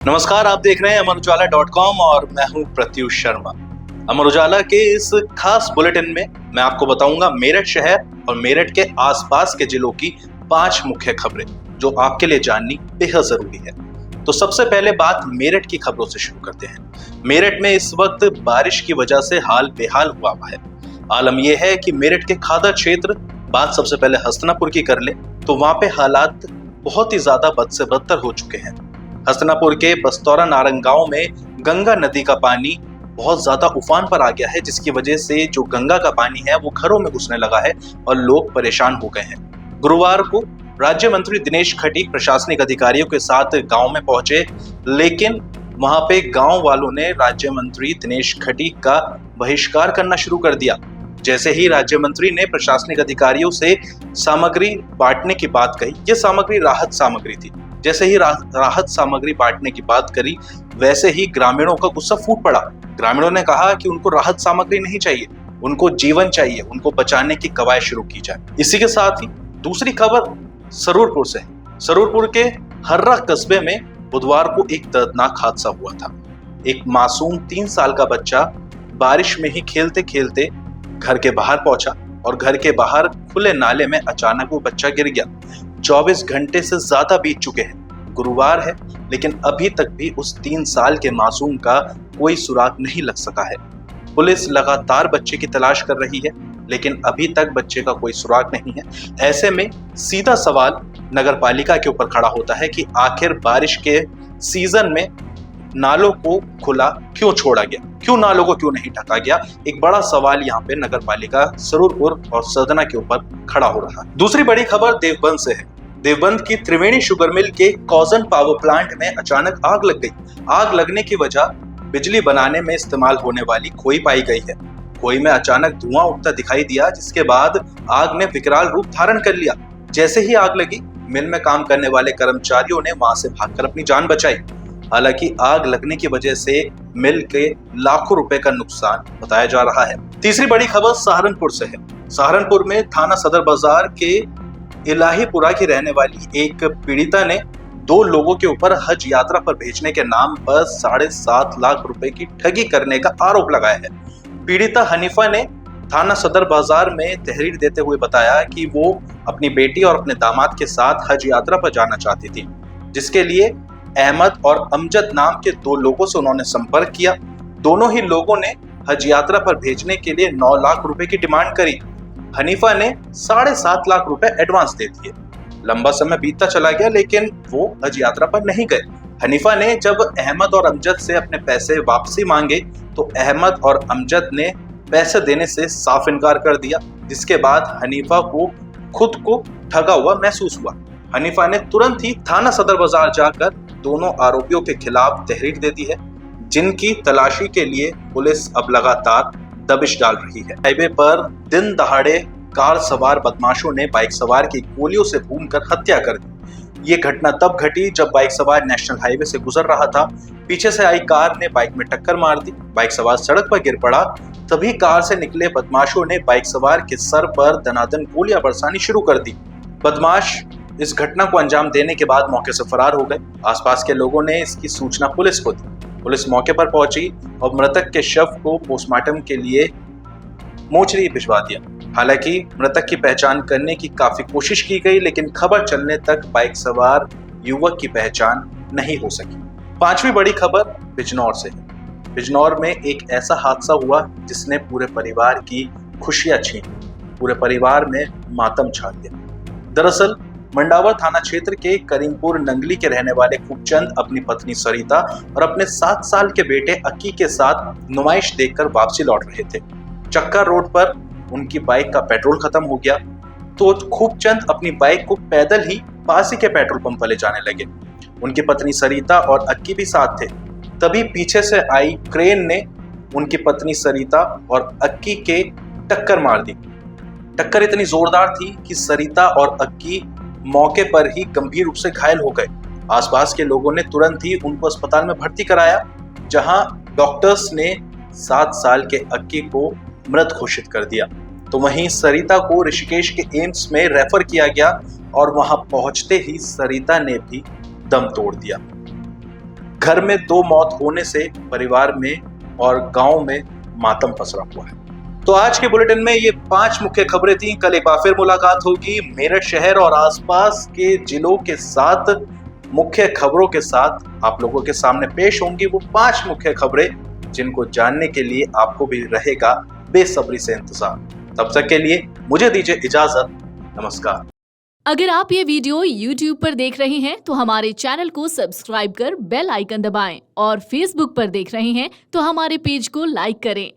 नमस्कार, आप देख रहे हैं अमर उजाला.com और मैं हूं प्रत्युष शर्मा। अमर उजाला के इस खास बुलेटिन में मैं आपको बताऊंगा मेरठ शहर और मेरठ के आसपास के जिलों की 5 मुख्य खबरें जो आपके लिए जाननी बेहद जरूरी है। तो सबसे पहले बात मेरठ की खबरों से शुरू करते हैं। मेरठ में इस वक्त बारिश की वजह से हाल बेहाल हुआ है। आलम यह है कि मेरठ के खादा क्षेत्र, बात सबसे पहले हस्तिनापुर की कर ले तो वहां पे हालात बहुत ही ज्यादा बद से बदतर हो चुके हैं। हस्तिनापुर के बस्तौरा नारंग गांव में गंगा नदी का पानी बहुत ज्यादा उफान पर आ गया है, जिसकी वजह से जो गंगा का पानी है वो घरों में घुसने लगा है और लोग परेशान हो गए हैं। गुरुवार को राज्य मंत्री दिनेश खटीक प्रशासनिक अधिकारियों के साथ गांव में पहुंचे, लेकिन वहां पे गांव वालों ने राज्य मंत्री दिनेश खटीक का बहिष्कार करना शुरू कर दिया। जैसे ही राज्य मंत्री ने प्रशासनिक अधिकारियों से सामग्री बांटने की बात कही, यह सामग्री राहत सामग्री थी, जैसे ही राहत सामग्री बांटने की बात करी वैसे ही ग्रामीणों का गुस्सा फूट पड़ा। ग्रामीणों ने कहा कि उनको राहत सामग्री नहीं चाहिए, उनको जीवन चाहिए, उनको बचाने की कवायद शुरू की जाए। इसी के साथ ही दूसरी खबर सरूरपुर से है। सरूरपुर के हर्रा कस्बे में बुधवार को एक दर्दनाक हादसा हुआ था। एक मासूम 3 साल का बच्चा बारिश में ही खेलते खेलते घर के बाहर पहुंचा और घर के बाहर खुले नाले में अचानक वो बच्चा गिर गया। 24 घंटे से ज्यादा बीत चुके हैं। गुरुवार है, लेकिन अभी तक भी उस 3 साल के मासूम का कोई सुराग नहीं लग सका है। पुलिस लगातार बच्चे की तलाश कर रही है, लेकिन अभी तक बच्चे का कोई सुराग नहीं है। ऐसे में सीधा सवाल नगर पालिका के ऊपर खड़ा होता है कि आखिर बारिश के सीजन में नालों को खुला क्यों छोड़ा गया, क्यों नालों को क्यों नहीं ढका गया। एक बड़ा सवाल यहाँ पे नगर पालिका सरूरपुर और सदना के ऊपर खड़ा हो रहा है। दूसरी बड़ी खबर देवबंद से है। देवबंद की त्रिवेणी शुगर मिल के कौजन पावर प्लांट में अचानक आग लग गई। आग लगने की वजह बिजली बनाने में इस्तेमाल होने वाली खोई पाई गई है। खोई में अचानक धुआं उठता दिखाई दिया, जिसके बाद आग ने विकराल रूप धारण कर लिया। जैसे ही आग लगी, मिल में काम करने वाले कर्मचारियों ने वहां से भागकर अपनी जान बचाई। हालांकि आग लगने की वजह से मिल के लाखों रुपए का नुकसान बताया जा रहा है। तीसरी बड़ी खबर सहारनपुर से है। सहारनपुर में थाना सदर बाजार के इलाहीपुरा की रहने वाली एक पीड़िता ने 2 लोगों के ऊपर हज यात्रा पर भेजने के नाम पर 7.5 लाख रुपए की ठगी करने का आरोप लगाया है। पीड़िता हनीफा ने थाना सदर बाजार में तहरीर देते हुए बताया कि वो अपनी बेटी और अपने दामाद के साथ हज यात्रा पर जाना चाहती थी, जिसके लिए अहमद और अमजद नाम के 2 लोगों से उन्होंने संपर्क किया। दोनों ही लोगों ने हज यात्रा पर भेजने के लिए 9 लाख रुपए की डिमांड करी। हनीफा ने 7.5 लाख रुपए एडवांस दे दिए। लंबा समय बीतता चला गया, लेकिन वो हज यात्रा पर नहीं गए। हनीफा ने जब अहमद और अमजद से अपने पैसे वापसी मांगे तो अहमद और अमजद ने पैसे देने से साफ इनकार कर दिया, जिसके बाद हनीफा को खुद को ठगा हुआ महसूस हुआ। हनीफा ने तुरंत ही थाना सदर बाजार जाकर दोनों आरोपियों के खिलाफ तहरीर दे दी है, जिनकी तलाशी के लिए पुलिस अब लगातार दबिश डाल रही है। हाईवे पर दिन दहाड़े कार सवार बदमाशों ने बाइक सवार की गोलियों से भूनकर हत्या कर दी। ये घटना तब घटी जब बाइक सवार नेशनल हाईवे से गुजर रहा था। पीछे से आई कार ने बाइक में टक्कर मार दी। बाइक सवार सड़क पर गिर पड़ा। तभी कार से निकले बदमाशों ने बाइक सवार के सर पर दनादन गोलियां बरसानी शुरू कर दी। बदमाश इस घटना को अंजाम देने के बाद मौके से फरार हो गए। आसपास के लोगों ने इसकी सूचना पुलिस को दी। पुलिस मौके पर पहुंची और मृतक के शव को पोस्टमार्टम के लिए मोर्चरी भिजवा दिया। हालांकि मृतक की पहचान करने की काफी कोशिश की गई, लेकिन खबर चलने तक बाइक सवार युवक की पहचान नहीं हो सकी। 5वीं बड़ी खबर बिजनौर से है। बिजनौर में एक ऐसा हादसा हुआ जिसने पूरे परिवार की खुशियां छीन, पूरे परिवार में मातम छा दिया। दरअसल मंडावर थाना क्षेत्र के करीमपुर नंगली के रहने वाले खूबचंद अपनी पत्नी सरिता और अपने 7 साल के बेटे अक्की के साथ नुमाइश देखकर वापसी लौट रहे थे। चक्का रोड पर उनकी बाइक का पेट्रोल खत्म हो गया तो खूबचंद अपनी बाइक को पैदल ही पास ही के पेट्रोल पंप पर ले जाने लगे। उनकी पत्नी सरिता और अक्की भी साथ थे। तभी पीछे से आई क्रेन ने उनकी पत्नी सरिता और अक्की के टक्कर मार दी। टक्कर इतनी जोरदार थी कि सरिता और अक्की मौके पर ही गंभीर रूप से घायल हो गए। आसपास के लोगों ने तुरंत ही उनको अस्पताल में भर्ती कराया, जहां डॉक्टर्स ने 7 साल के अक्की को मृत घोषित कर दिया। तो वहीं सरिता को ऋषिकेश के एम्स में रेफर किया गया और वहां पहुंचते ही सरिता ने भी दम तोड़ दिया। घर में 2 मौत होने से परिवार में और गांव में मातम पसरा हुआ है। तो आज के बुलेटिन में ये 5 मुख्य खबरें थी। कल एक बार फिर मुलाकात होगी मेरठ शहर और आसपास के जिलों के साथ। मुख्य खबरों के साथ आप लोगों के सामने पेश होंगी वो 5 मुख्य खबरें जिनको जानने के लिए आपको भी रहेगा बेसब्री से इंतजार। तब तक के लिए मुझे दीजिए इजाजत। नमस्कार। अगर आप ये वीडियो YouTube पर देख रहे हैं तो हमारे चैनल को सब्सक्राइब कर बेल आइकन दबाएं और Facebook पर देख रहे हैं तो हमारे पेज को लाइक करें।